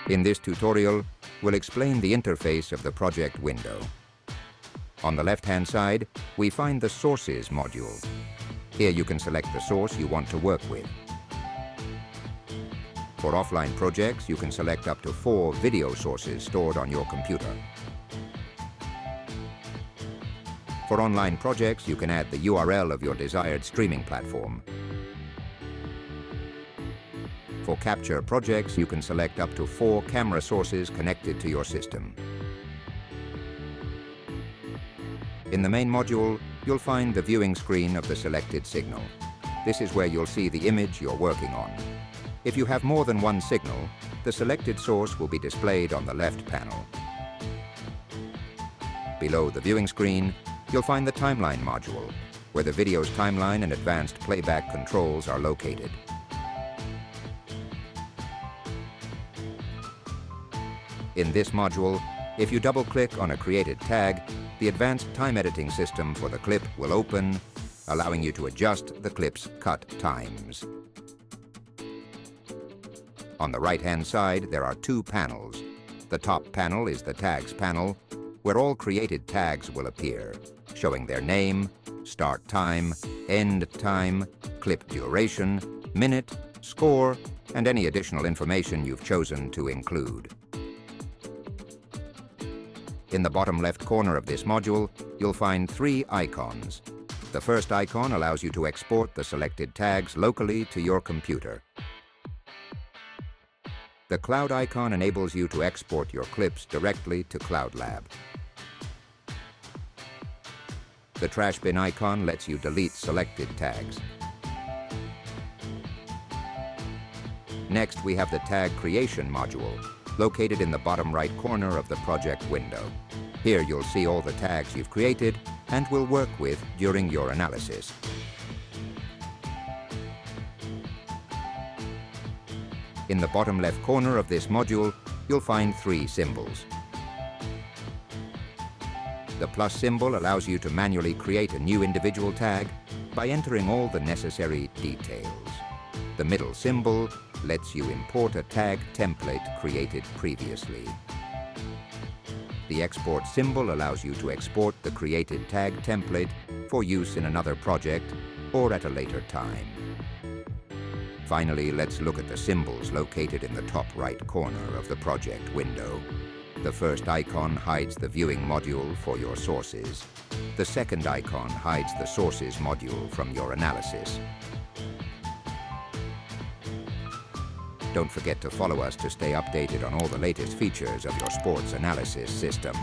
In this tutorial, we'll explain the interface of the project window. On the left-hand side, we find the Sources module. Here you can select the source you want to work with. For offline projects, you can select up to 4 video sources stored on your computer. For online projects, you can add the URL of your desired streaming platform. For capture projects, you can select up to 4 camera sources connected to your system. In the main module, you'll find the viewing screen of the selected signal. This is where you'll see the image you're working on. If you have more than one signal, the selected source will be displayed on the left panel. Below the viewing screen, you'll find the Timeline module, where the video's timeline and advanced playback controls are located. In this module, if you double-click on a created tag, the advanced time editing system for the clip will open, allowing you to adjust the clip's cut times. On the right-hand side, there are 2 panels. The top panel is the Tags panel, where all created tags will appear, showing their name, start time, end time, clip duration, minute, score, and any additional information you've chosen to include. In the bottom left corner of this module, you'll find 3 icons. The first icon allows you to export the selected tags locally to your computer. The cloud icon enables you to export your clips directly to Cloud Lab. The trash bin icon lets you delete selected tags. Next, we have the Tag Creation module, located in the bottom right corner of the project window. Here you'll see all the tags you've created and will work with during your analysis. In the bottom left corner of this module, you'll find 3 symbols. The plus symbol allows you to manually create a new individual tag by entering all the necessary details. The middle symbol lets you import a tag template created previously. The export symbol allows you to export the created tag template for use in another project or at a later time. Finally, let's look at the symbols located in the top right corner of the project window. The first icon hides the viewing module for your sources. The second icon hides the Sources module from your analysis. Don't forget to follow us to stay updated on all the latest features of your sports analysis system.